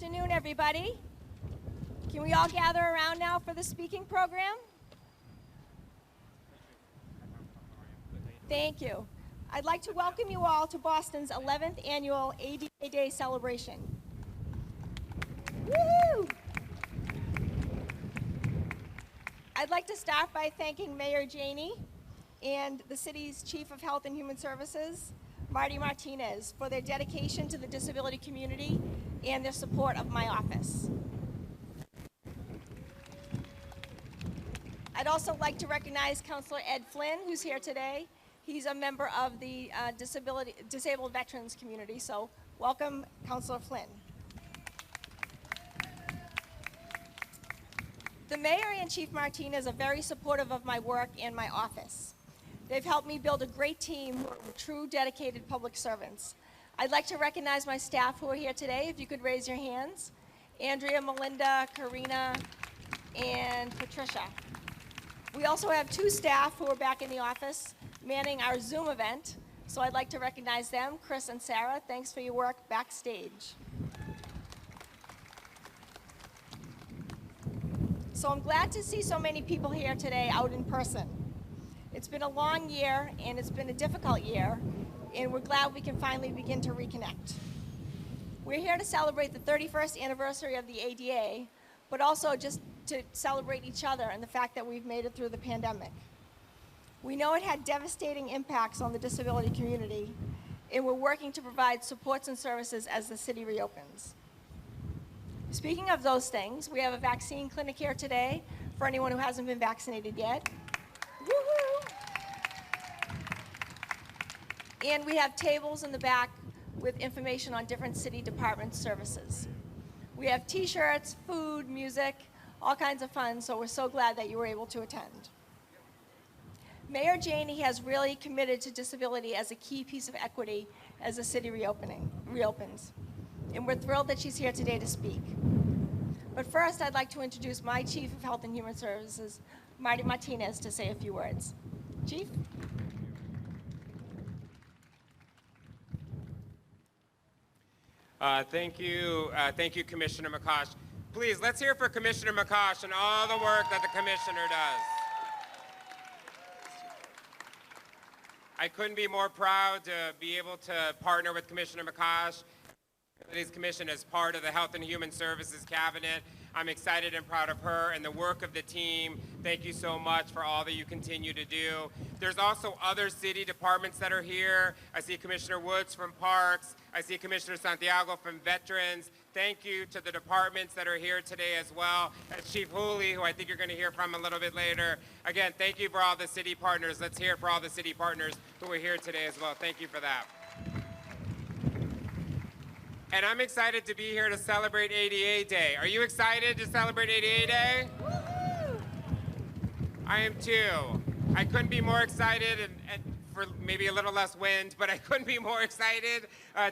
afternoon, everybody. Can we all gather around now for the speaking program? Thank you. I'd like to welcome you all to Boston's 11th annual ADA Day celebration. Woo! I'd like to start by thanking Mayor Janey and the city's Chief of Health and Human Services, Marty Martinez, for their dedication to the disability community and their support of my office. I'd also like to recognize Councilor Ed Flynn, who's here today. He's a member of the disabled veterans community, so welcome, Councilor Flynn. The Mayor and Chief Martinez are very supportive of my work and my office. They've helped me build a great team who are true dedicated public servants. I'd like to recognize my staff who are here today, if you could raise your hands. Andrea, Melinda, Karina, and Patricia. We also have two staff who are back in the office manning our Zoom event, so I'd like to recognize them, Chris and Sarah. Thanks for your work backstage. So I'm glad to see so many people here today out in person. It's been a long year and it's been a difficult year, and we're glad we can finally begin to reconnect. We're here to celebrate the 31st anniversary of the ADA, but also just to celebrate each other and the fact that we've made it through the pandemic. We know it had devastating impacts on the disability community, and we're working to provide supports and services as the city reopens. Speaking of those things, we have a vaccine clinic here today for anyone who hasn't been vaccinated yet. Woo-hoo! And we have tables in the back with information on different city department services. We have t-shirts, food, music, all kinds of fun, so we're so glad that you were able to attend. Mayor Janey has really committed to disability as a key piece of equity as the city reopens. And we're thrilled that she's here today to speak. But first, I'd like to introduce my Chief of Health and Human Services, Marty Martinez, to say a few words. Chief? Thank you, Commissioner McCosh. Please, let's hear for Commissioner McCosh and all the work that the Commissioner does. I couldn't be more proud to be able to partner with Commissioner McCosh, his commission, as part of the Health and Human Services Cabinet. I'm excited and proud of her and the work of the team. Thank you so much for all that you continue to do. There's also other city departments that are here. I see Commissioner Woods from Parks. I see Commissioner Santiago from Veterans. Thank you to the departments that are here today as well. And Chief Hooley, who I think you're going to hear from a little bit later. Again, thank you for all the city partners. Let's hear for all the city partners who are here today as well. Thank you for that. And I'm excited to be here to celebrate ADA Day. Are you excited to celebrate ADA Day? Woo-hoo! I am too. I couldn't be more excited, and for maybe a little less wind, but I couldn't be more excited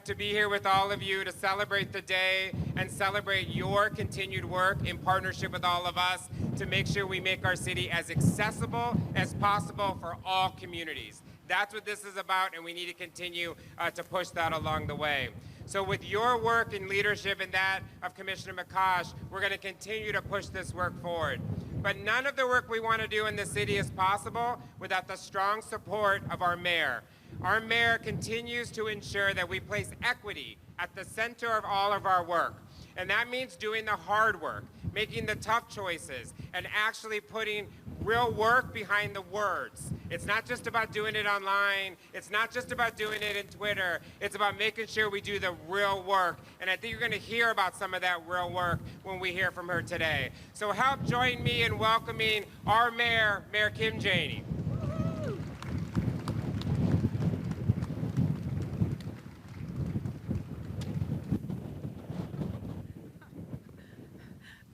to be here with all of you to celebrate the day and celebrate your continued work in partnership with all of us to make sure we make our city as accessible as possible for all communities. That's what this is about, and we need to continue to push that along the way. So with your work and leadership and that of Commissioner McCosh, we're going to continue to push this work forward. But none of the work we want to do in the city is possible without the strong support of our mayor. Our mayor continues to ensure that we place equity at the center of all of our work. And that means doing the hard work, making the tough choices, and actually putting real work behind the words. It's not just about doing it online. It's not just about doing it in Twitter. It's about making sure we do the real work. And I think you're going to hear about some of that real work when we hear from her today. So help join me in welcoming our mayor, Mayor Kim Janey.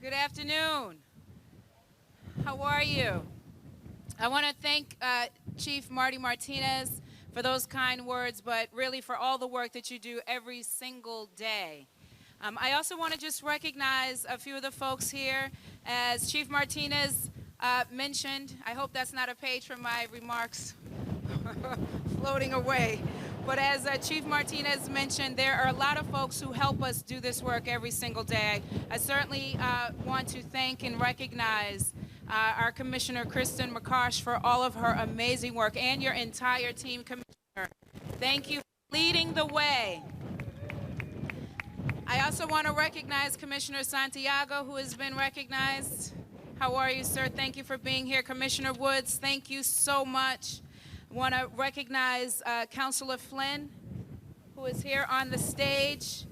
Good afternoon. How are you? I want to thank Chief Marty Martinez for those kind words, but really for all the work that you do every single day. I also want to just recognize a few of the folks here. As Chief Martinez mentioned, I hope that's not a page from my remarks floating away. But as Chief Martinez mentioned, there are a lot of folks who help us do this work every single day. I certainly want to thank and recognize our Commissioner, Kristen McCarsh, for all of her amazing work, and your entire team, Commissioner. Thank you for leading the way. I also want to recognize Commissioner Santiago, who has been recognized. How are you, sir? Thank you for being here. Commissioner Woods, thank you so much. I want to recognize Councilor Flynn, who is here on the stage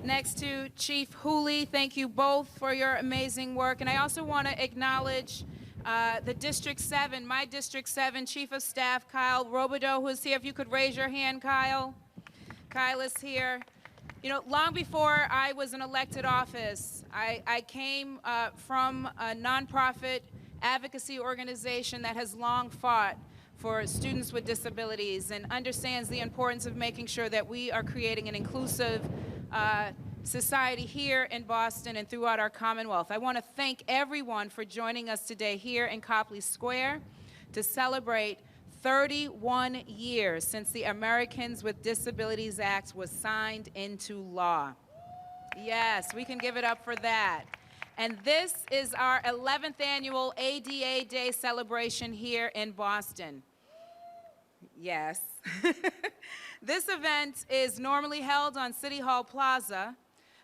next to Chief Hooley. Thank you both for your amazing work. And I also want to acknowledge the District 7, my District 7 Chief of Staff, Kyle Robideau, who is here. If you could raise your hand, Kyle. Kyle is here. You know, long before I was in elected office, I came from a nonprofit advocacy organization that has long fought for students with disabilities and understands the importance of making sure that we are creating an inclusive society here in Boston and throughout our Commonwealth. I want to thank everyone for joining us today here in Copley Square to celebrate 31 years since the Americans with Disabilities Act was signed into law. Yes, we can give it up for that. And this is our 11th annual ADA Day celebration here in Boston. Yes. This event is normally held on City Hall Plaza,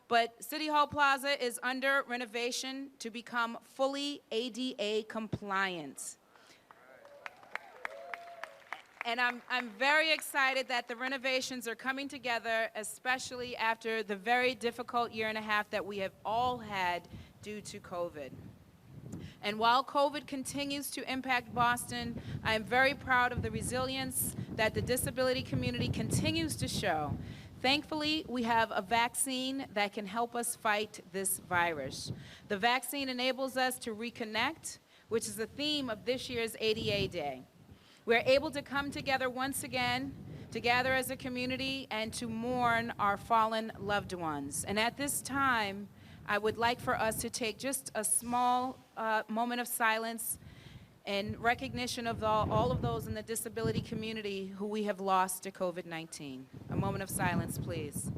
but City Hall Plaza is under renovation to become fully ADA compliant. And I'm very excited that the renovations are coming together, especially after the very difficult year and a half that we have all had due to COVID. And while COVID continues to impact Boston, I am very proud of the resilience that the disability community continues to show. Thankfully, we have a vaccine that can help us fight this virus. The vaccine enables us to reconnect, which is the theme of this year's ADA Day. We're able to come together once again, to gather as a community and to mourn our fallen loved ones. And at this time, I would like for us to take just a small moment of silence in recognition of all of those in the disability community who we have lost to COVID-19. A moment of silence, please.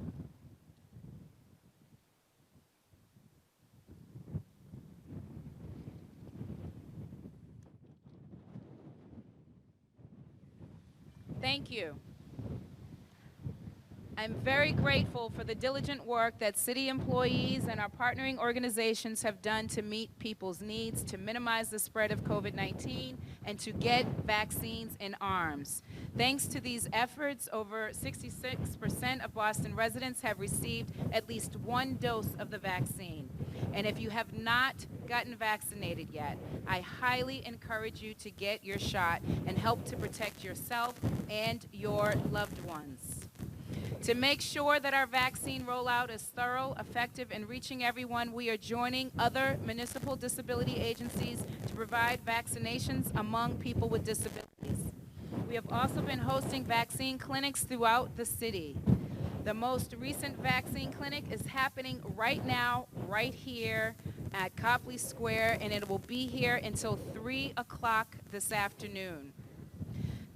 Thank you. I'm very grateful for the diligent work that city employees and our partnering organizations have done to meet people's needs, to minimize the spread of COVID-19, and to get vaccines in arms. Thanks to these efforts, over 66% of Boston residents have received at least one dose of the vaccine. And if you have not gotten vaccinated yet, I highly encourage you to get your shot and help to protect yourself and your loved ones. To make sure that our vaccine rollout is thorough, effective, and reaching everyone, we are joining other municipal disability agencies to provide vaccinations among people with disabilities. We have also been hosting vaccine clinics throughout the city. The most recent vaccine clinic is happening right now, right here at Copley Square, and it will be here until 3 o'clock this afternoon.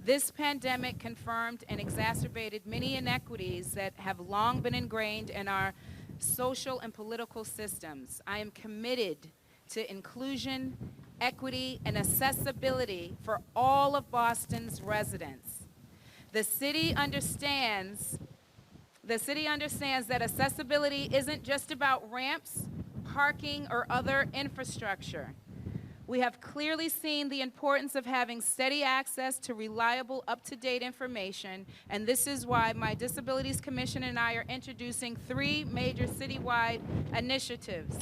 This pandemic confirmed and exacerbated many inequities that have long been ingrained in our social and political systems. I am committed to inclusion, equity, and accessibility for all of Boston's residents. The city understands that accessibility isn't just about ramps, parking, or other infrastructure. We have clearly seen the importance of having steady access to reliable, up-to-date information, and this is why my Disabilities Commission and I are introducing 3 major citywide initiatives.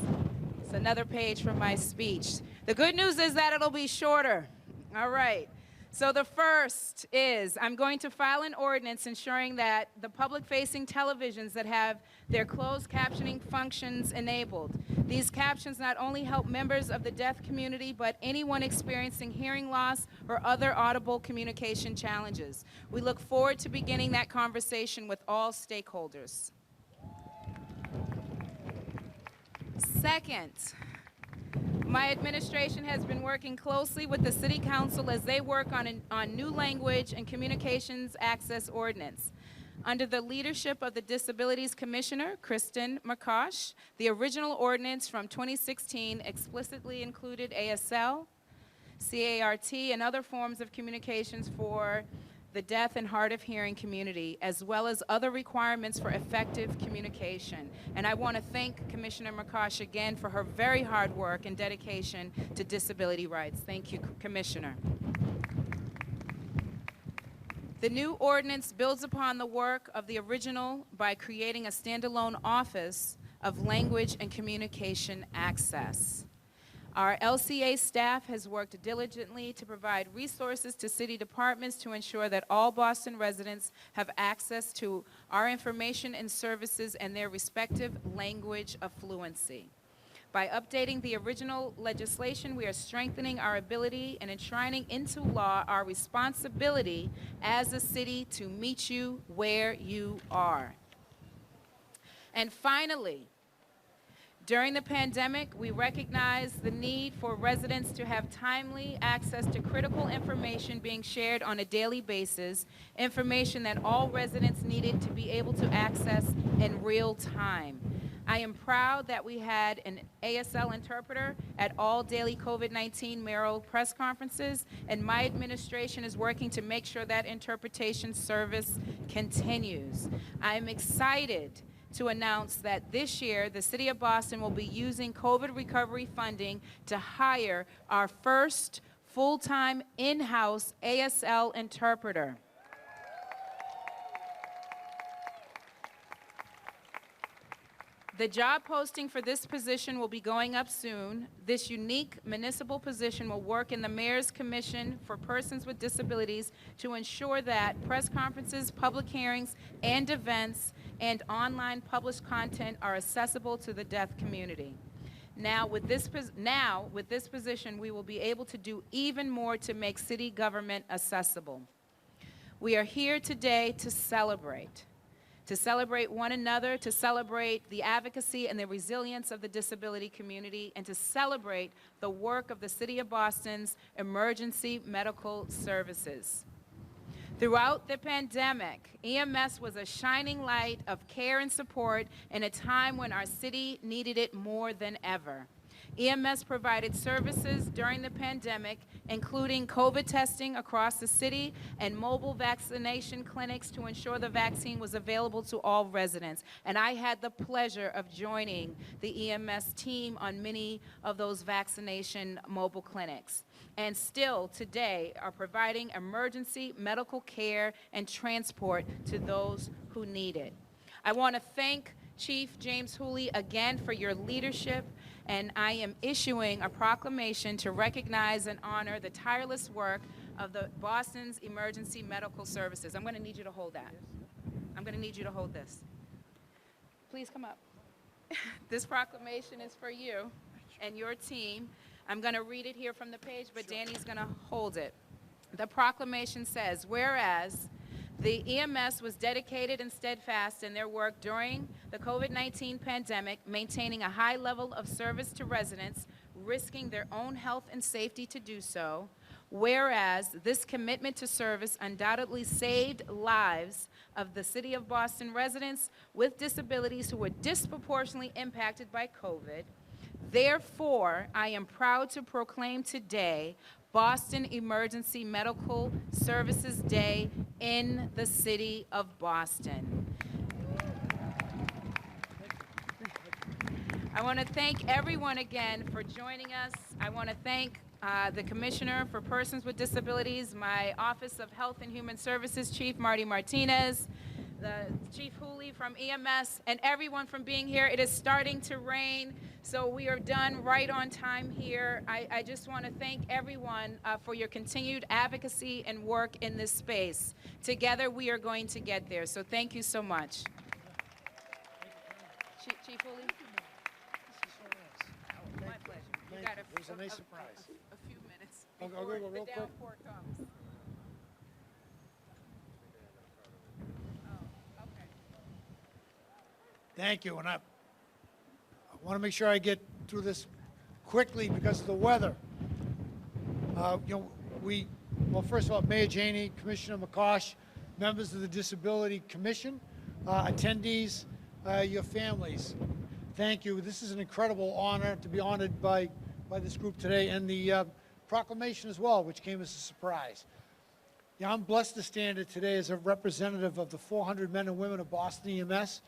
It's another page from my speech. The good news is that it'll be shorter. All right. So the first is I'm going to file an ordinance ensuring that the public-facing televisions that have their closed captioning functions enabled. These captions not only help members of the deaf community, but anyone experiencing hearing loss or other audible communication challenges. We look forward to beginning that conversation with all stakeholders. Second, my administration has been working closely with the City Council as they work on new language and communications access ordinance. Under the leadership of the Disabilities Commissioner, Kristen McCosh, the original ordinance from 2016 explicitly included ASL, CART, and other forms of communications for the deaf and hard of hearing community, as well as other requirements for effective communication. And I want to thank Commissioner McCosh again for her very hard work and dedication to disability rights. Thank you, Commissioner. The new ordinance builds upon the work of the original by creating a standalone Office of Language and Communication Access. Our LCA staff has worked diligently to provide resources to city departments to ensure that all Boston residents have access to our information and services and their respective language of fluency. By updating the original legislation, we are strengthening our ability and enshrining into law our responsibility as a city to meet you where you are. And finally, during the pandemic, we recognize the need for residents to have timely access to critical information being shared on a daily basis, information that all residents needed to be able to access in real time. I am proud that we had an ASL interpreter at all daily COVID-19 mayoral press conferences, and my administration is working to make sure that interpretation service continues. I am excited to announce that this year, the City of Boston will be using COVID recovery funding to hire our first full-time in-house ASL interpreter. The job posting for this position will be going up soon. This unique municipal position will work in the Mayor's Commission for Persons with Disabilities to ensure that press conferences, public hearings, and events and online published content are accessible to the deaf community. Now, with this position, we will be able to do even more to make city government accessible. We are here today to celebrate one another, to celebrate the advocacy and the resilience of the disability community, and to celebrate the work of the City of Boston's emergency medical services. Throughout the pandemic, EMS was a shining light of care and support in a time when our city needed it more than ever. EMS provided services during the pandemic, including COVID testing across the city and mobile vaccination clinics to ensure the vaccine was available to all residents. And I had the pleasure of joining the EMS team on many of those vaccination mobile clinics, and still today are providing emergency medical care and transport to those who need it. I want to thank Chief James Hooley again for your leadership, and I am issuing a proclamation to recognize and honor the tireless work of the Boston's emergency medical services. I'm going to need you to hold that. I'm going to need you to hold this. Please come up. This proclamation is for you and your team. I'm going to read it here from the page, but Danny's going to hold it. The proclamation says, whereas the EMS was dedicated and steadfast in their work during the COVID-19 pandemic, maintaining a high level of service to residents, risking their own health and safety to do so. Whereas this commitment to service undoubtedly saved lives of the City of Boston residents with disabilities who were disproportionately impacted by COVID. Therefore, I am proud to proclaim today Boston Emergency Medical Services Day in the City of Boston. I want to thank everyone again for joining us. I want to thank the Commissioner for Persons with Disabilities, my Office of Health and Human Services Chief Marty Martinez, the Chief Hooley from EMS, and everyone from being here. It is starting to rain, so we are done right on time here. I just want to thank everyone for your continued advocacy and work in this space. Together, we are going to get there, so thank you so much. Chief Hooley? My pleasure. You got It was a nice surprise. a few minutes I'll before go real the quick. downpour comes. Thank you, and I want to make sure I get through this quickly because of the weather. Well, first of all, Mayor Janey, Commissioner McCosh, members of the Disability Commission, attendees, your families. Thank you. This is an incredible honor to be honored by this group today, and the proclamation as well, which came as a surprise. Yeah, I'm blessed to stand here today as a representative of the 400 men and women of Boston EMS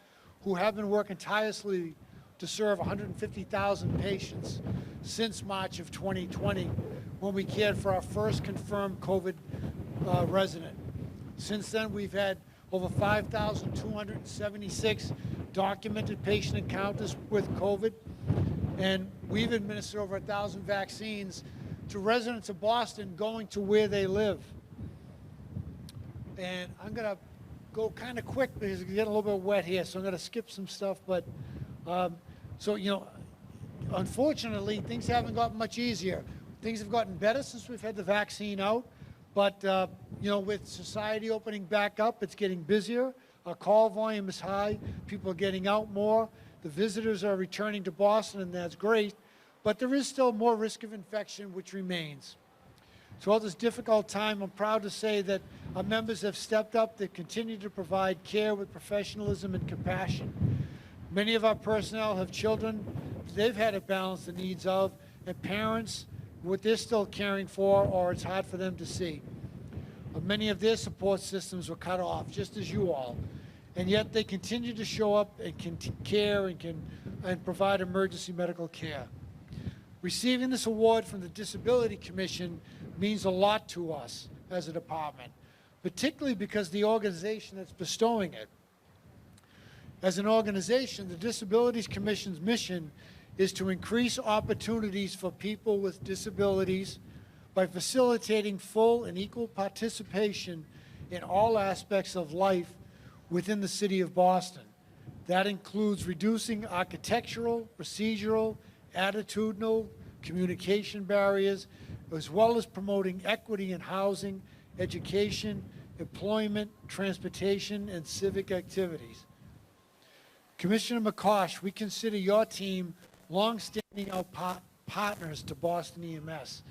who have been working tirelessly to serve 150,000 patients since March of 2020, when we cared for our first confirmed COVID resident. Since then, we've had over 5,276 documented patient encounters with COVID, and we've administered over 1,000 vaccines to residents of Boston going to where they live. And I'm going to go kind of quick because it's getting a little bit wet here, so I'm going to skip some stuff. But so, you know, unfortunately, things haven't gotten much easier. Things have gotten better since we've had the vaccine out. But, you know, with society opening back up, it's getting busier. Our call volume is high. People are getting out more. The visitors are returning to Boston, and that's great. But there is still more risk of infection, which remains. Throughout this difficult time, I'm proud to say that our members have stepped up. They continue to provide care with professionalism and compassion. Many of our personnel have children they've had to balance the needs of, and parents, what they're still caring for, or it's hard for them to see. Many of their support systems were cut off, just as you all, and yet they continue to show up and can care and provide emergency medical care. Receiving this award from the Disability Commission means a lot to us as a department, particularly because the organization that's bestowing it. As an organization, the Disabilities Commission's mission is to increase opportunities for people with disabilities by facilitating full and equal participation in all aspects of life within the city of Boston. That includes reducing architectural, procedural, attitudinal, communication barriers, as well as promoting equity in housing, education, employment, transportation, and civic activities. Commissioner McCosh, we consider your team long-standing partners to Boston EMS,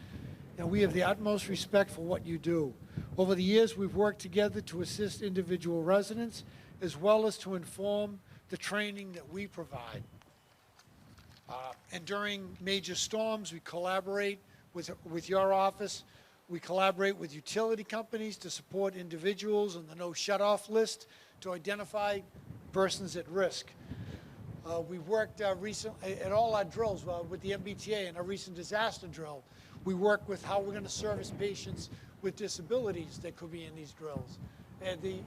and we have the utmost respect for what you do. Over the years, we've worked together to assist individual residents, as well as to inform the training that we provide. And during major storms, we collaborate with your office. We collaborate with utility companies to support individuals on the no shut-off list to identify persons at risk. We worked recently at all our drills with the MBTA and our recent disaster drill. We work with how we're going to service patients with disabilities that could be in these drills. And the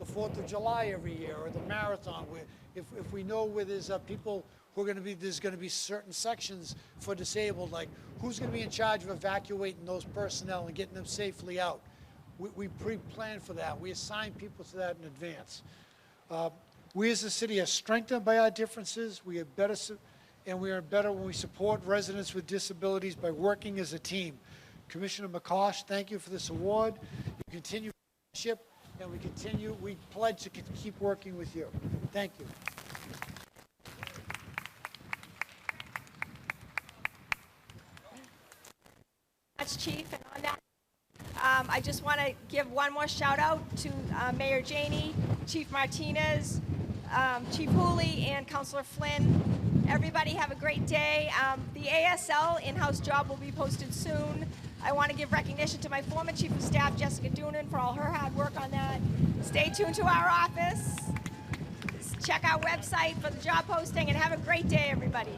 4th of July every year, or the marathon, where if we know where there's people who are going to be, there's going to be certain sections for disabled, like who's going to be in charge of evacuating those personnel and getting them safely out. We pre-plan for that. We assign people to that in advance. We as a city are strengthened by our differences. We are better, and we are better when we support residents with disabilities by working as a team. Commissioner McCosh, thank you for this award. You continue partnership, and we pledge to keep working with you. Thank you. That's Chief, and on that, I just want to give one more shout out to Mayor Janey, Chief Martinez, Chief Hooley, and Councilor Flynn. Everybody have a great day. The ASL in-house job will be posted soon. I want to give recognition to my former Chief of Staff, Jessica Doonan, for all her hard work on that. Stay tuned to our office. Check our website for the job posting, and have a great day, everybody.